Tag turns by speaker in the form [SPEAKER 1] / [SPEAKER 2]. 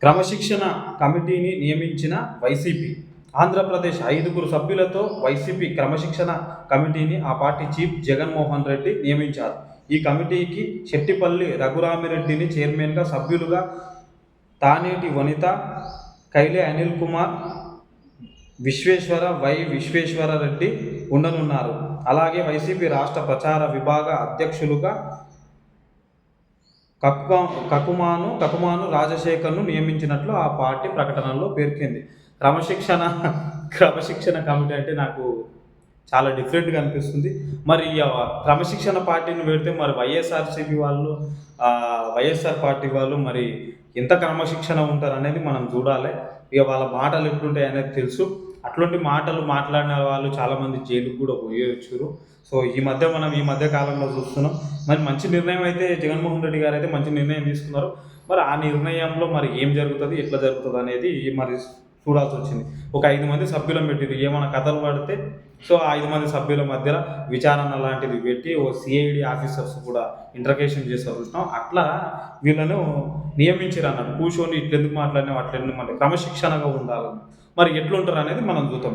[SPEAKER 1] క్రమశిక్షణ కమిటీని నియమించిన వైసీపీ. ఆంధ్రప్రదేశ్ 5 సభ్యులతో వైసీపీ క్రమశిక్షణ కమిటీని ఆ పార్టీ చీఫ్ జగన్మోహన్ రెడ్డి నియమించారు. ఈ కమిటీకి శెట్టిపల్లి రఘురామిరెడ్డిని చైర్మన్గా, సభ్యులుగా తానేటి వనిత, కైలే అనిల్ కుమార్, విశ్వేశ్వరరెడ్డి ఉండనున్నారు. అలాగే వైసీపీ రాష్ట్ర ప్రచార విభాగ అధ్యక్షులుగా కకుమాను రాజశేఖర్ను నియమించినట్లు ఆ పార్టీ ప్రకటనలో పేర్కొంది. క్రమశిక్షణ కమిటీ అంటే నాకు చాలా డిఫరెంట్గా అనిపిస్తుంది. మరి క్రమశిక్షణ పార్టీని పెడితే మరి వైఎస్ఆర్ పార్టీ వాళ్ళు మరి ఎంత క్రమశిక్షణ ఉంటారు అనేది మనం చూడాలి. ఇక వాళ్ళ మాటలు ఎట్లుంటాయి అనేది తెలుసు. అట్లాంటి మాటలు మాట్లాడిన వాళ్ళు చాలామంది జైలుకు కూడా పోయొచ్చారు. సో ఈ మధ్య కాలంలో చూస్తున్నాం. మరి మంచి నిర్ణయం అయితే జగన్మోహన్ రెడ్డి గారు అయితే మంచి నిర్ణయం తీసుకున్నారు. మరి ఆ నిర్ణయంలో మరి ఏం జరుగుతుంది, ఎట్లా జరుగుతుంది అనేది మరి చూడాల్సి వచ్చింది. ఒక 5 మంది సభ్యులను పెట్టిరు. ఏమైనా కథలు పడితే సో ఆ 5 మంది సభ్యుల మధ్యలో విచారణ లాంటిది పెట్టి ఓ సిఐడి ఆఫీసర్స్ కూడా ఇంటర్కేషన్ చేస్తారు. అట్లా వీళ్ళను నియమించారు అన్నట్టు. కూర్చొని ఇట్లెందుకు మాట్లాడినా అట్లెందుకు క్రమశిక్షణగా ఉండాలని. మరి ఎట్లుంటారు అనేది మనం చూద్దాం.